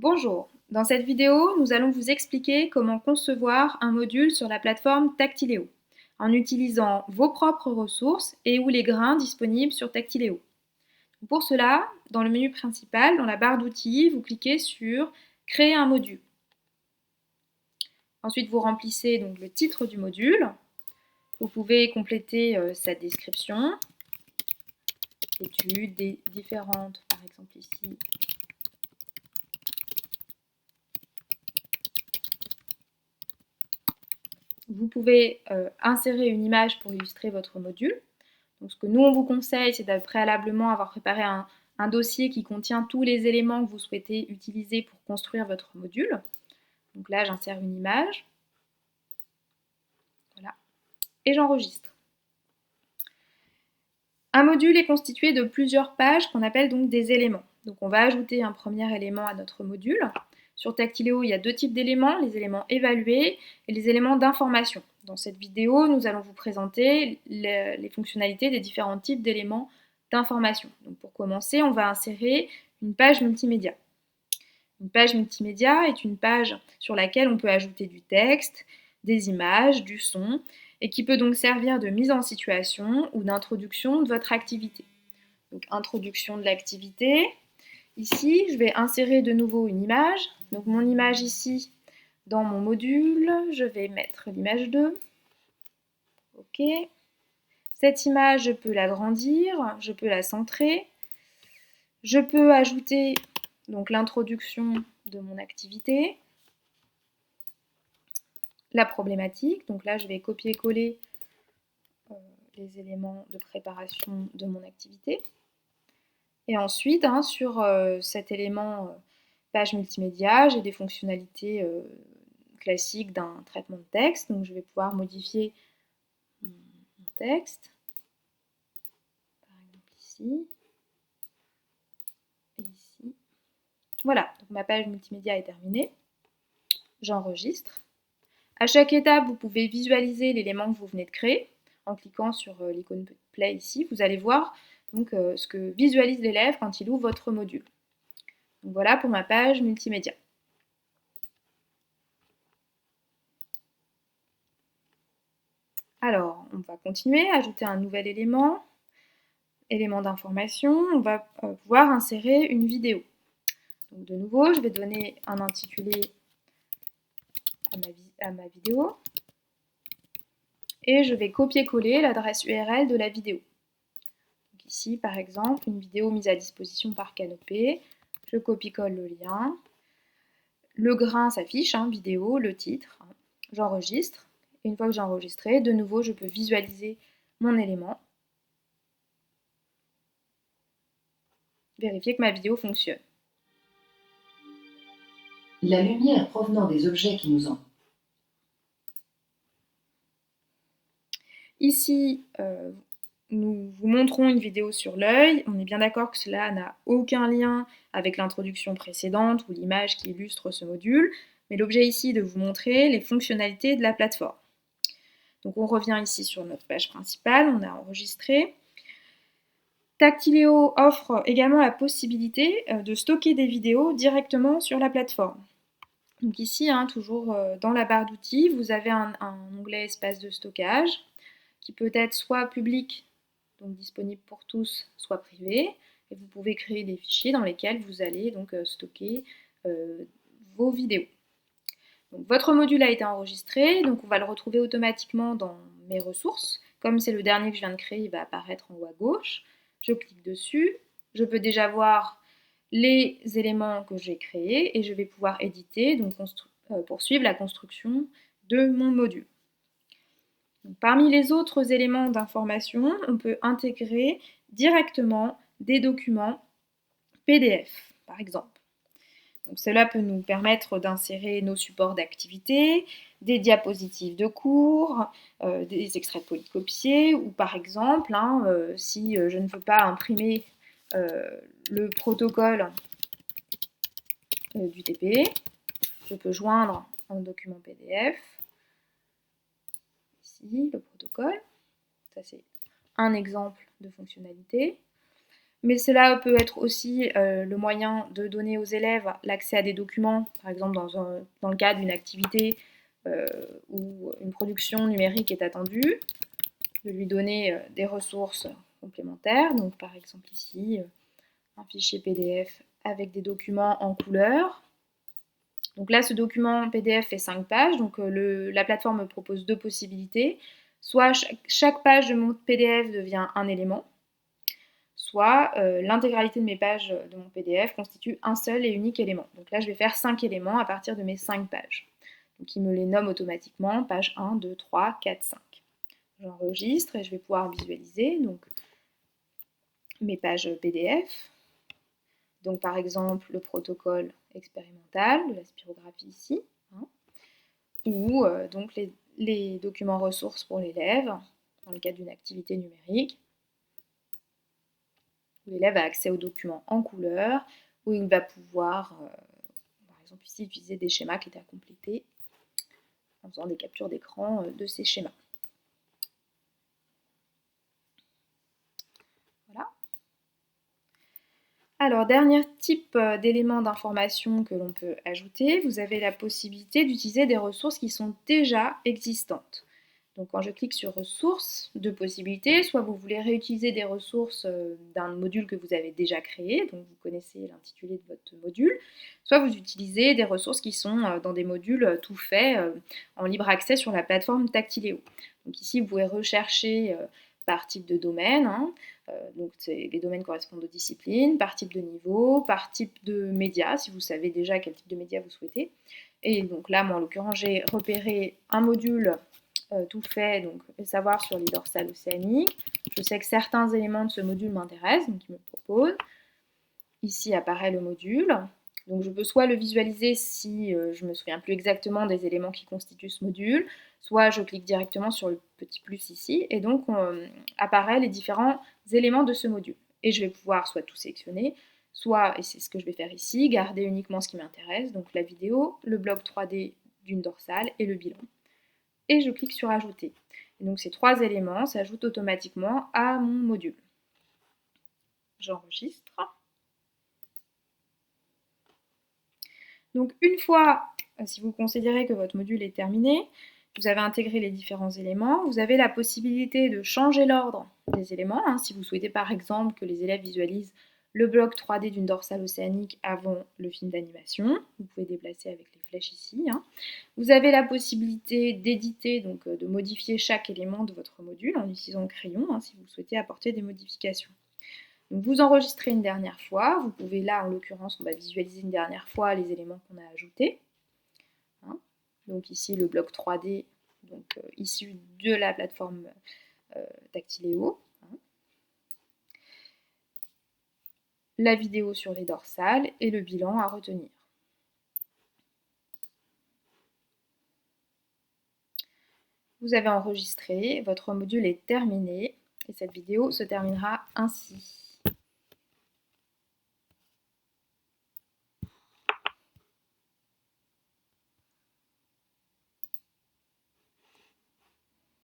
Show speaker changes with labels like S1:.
S1: Bonjour, dans cette vidéo, nous allons vous expliquer comment concevoir un module sur la plateforme Tactiléo, en utilisant vos propres ressources et ou les grains disponibles sur Tactiléo. Pour cela, dans le menu principal, dans la barre d'outils, vous cliquez sur Créer un module. Ensuite, vous remplissez donc le titre du module. Vous pouvez compléter sa description, études différentes, par exemple ici, vous pouvez insérer une image pour illustrer votre module. Donc, ce que nous, on vous conseille, c'est de préalablement avoir préparé un dossier qui contient tous les éléments que vous souhaitez utiliser pour construire votre module. Donc là, j'insère une image. Voilà. Et j'enregistre. Un module est constitué de plusieurs pages qu'on appelle donc des éléments. Donc on va ajouter un premier élément à notre module. Sur Tactiléo, il y a deux types d'éléments, les éléments évalués et les éléments d'information. Dans cette vidéo, nous allons vous présenter les fonctionnalités des différents types d'éléments d'information. Donc pour commencer, on va insérer une page multimédia. Une page multimédia est une page sur laquelle on peut ajouter du texte, des images, du son, et qui peut donc servir de mise en situation ou d'introduction de votre activité. Donc introduction de l'activité. Ici, je vais insérer de nouveau une image. Donc mon image ici, dans mon module, je vais mettre l'image 2. OK. Cette image, je peux l'agrandir, je peux la centrer. Je peux ajouter donc l'introduction de mon activité. La problématique, donc là je vais copier-coller les éléments de préparation de mon activité. Et ensuite, sur cet élément page multimédia, j'ai des fonctionnalités classiques d'un traitement de texte. Donc je vais pouvoir modifier mon texte, par exemple ici et ici. Voilà, donc ma page multimédia est terminée. J'enregistre. À chaque étape, vous pouvez visualiser l'élément que vous venez de créer. En cliquant sur l'icône Play ici, vous allez voir donc, ce que visualise l'élève quand il ouvre votre module. Donc voilà pour ma page multimédia. Alors, on va continuer, ajouter un nouvel élément, élément d'information. On va pouvoir insérer une vidéo. Donc de nouveau, je vais donner un intitulé à ma vidéo et je vais copier-coller l'adresse URL de la vidéo. Donc ici, par exemple, une vidéo mise à disposition par Canopé. Je copie-colle le lien. Le grain s'affiche, vidéo, le titre. J'enregistre. Et une fois que j'ai enregistré, de nouveau, je peux visualiser mon élément. Vérifier que ma vidéo fonctionne.
S2: La lumière provenant des objets qui nous entourent.
S1: Ici, nous vous montrons une vidéo sur l'œil. On est bien d'accord que cela n'a aucun lien avec l'introduction précédente ou l'image qui illustre ce module, mais l'objet ici est de vous montrer les fonctionnalités de la plateforme. Donc on revient ici sur notre page principale, on a enregistré. Tactiléo offre également la possibilité de stocker des vidéos directement sur la plateforme. Donc ici, toujours dans la barre d'outils, vous avez un onglet espace de stockage qui peut être soit public, donc disponible pour tous, soit privé. Et vous pouvez créer des fichiers dans lesquels vous allez donc stocker vos vidéos. Donc, votre module a été enregistré, donc on va le retrouver automatiquement dans mes ressources. Comme c'est le dernier que je viens de créer, il va apparaître en haut à gauche. Je clique dessus, je peux déjà voir les éléments que j'ai créés et je vais pouvoir éditer, donc poursuivre la construction de mon module. Donc, parmi les autres éléments d'information, on peut intégrer directement des documents PDF, par exemple. Donc, cela peut nous permettre d'insérer nos supports d'activité, des diapositives de cours, des extraits de polycopiés, ou par exemple, si je ne veux pas imprimer le protocole du TP, je peux joindre un document PDF, ici le protocole, ça c'est un exemple de fonctionnalité. Mais cela peut être aussi le moyen de donner aux élèves l'accès à des documents, par exemple dans le cadre d'une activité où une production numérique est attendue, de lui donner des ressources complémentaires. Donc par exemple ici, un fichier PDF avec des documents en couleur. Donc là, ce document PDF fait 5 pages, donc la plateforme me propose 2 possibilités. Soit chaque page de mon PDF devient un élément, soit l'intégralité de mes pages de mon PDF constitue un seul et unique élément. Donc là, je vais faire 5 éléments à partir de mes 5 pages. Donc il me les nomme automatiquement, page 1, 2, 3, 4, 5. J'enregistre et je vais pouvoir visualiser donc, mes pages PDF. Donc par exemple le protocole expérimental de la spirographie ici, hein, ou donc les documents ressources pour l'élève dans le cadre d'une activité numérique, où l'élève a accès aux documents en couleur, où il va pouvoir, par exemple ici, utiliser des schémas qui étaient à compléter en faisant des captures d'écran de ces schémas. Voilà. Alors, dernier type d'éléments d'information que l'on peut ajouter, vous avez la possibilité d'utiliser des ressources qui sont déjà existantes. Donc quand je clique sur ressources, 2 possibilités, soit vous voulez réutiliser des ressources d'un module que vous avez déjà créé, donc vous connaissez l'intitulé de votre module, soit vous utilisez des ressources qui sont dans des modules tout faits en libre accès sur la plateforme Tactiléo. Donc ici vous pouvez rechercher par type de domaine, hein, donc les domaines correspondent aux disciplines, par type de niveau, par type de média, si vous savez déjà quel type de média vous souhaitez. Et donc là, moi en l'occurrence, j'ai repéré un module tout fait, donc savoir sur les dorsales océaniques. Je sais que certains éléments de ce module m'intéressent, donc il me propose. Ici apparaît le module. Donc je peux soit le visualiser si je ne me souviens plus exactement des éléments qui constituent ce module, soit je clique directement sur le petit plus ici, et donc apparaît les différents éléments de ce module. Et je vais pouvoir soit tout sélectionner, soit, et c'est ce que je vais faire ici, garder uniquement ce qui m'intéresse, donc la vidéo, le bloc 3D d'une dorsale et le bilan. Et je clique sur ajouter. Et donc ces 3 éléments s'ajoutent automatiquement à mon module. J'enregistre. Donc une fois, si vous considérez que votre module est terminé, vous avez intégré les différents éléments, vous avez la possibilité de changer l'ordre des éléments, hein, si vous souhaitez par exemple que les élèves visualisent le bloc 3D d'une dorsale océanique avant le film d'animation, vous pouvez déplacer avec les flèches ici. Hein. Vous avez la possibilité d'éditer, donc de modifier chaque élément de votre module en utilisant le crayon, hein, si vous souhaitez apporter des modifications. Donc vous enregistrez une dernière fois, vous pouvez là en l'occurrence on va visualiser une dernière fois les éléments qu'on a ajoutés. Hein. Donc ici le bloc 3D donc, issu de la plateforme Tactiléo. Hein. La vidéo sur les dorsales et le bilan à retenir. Vous avez enregistré, votre module est terminé et cette vidéo se terminera ainsi.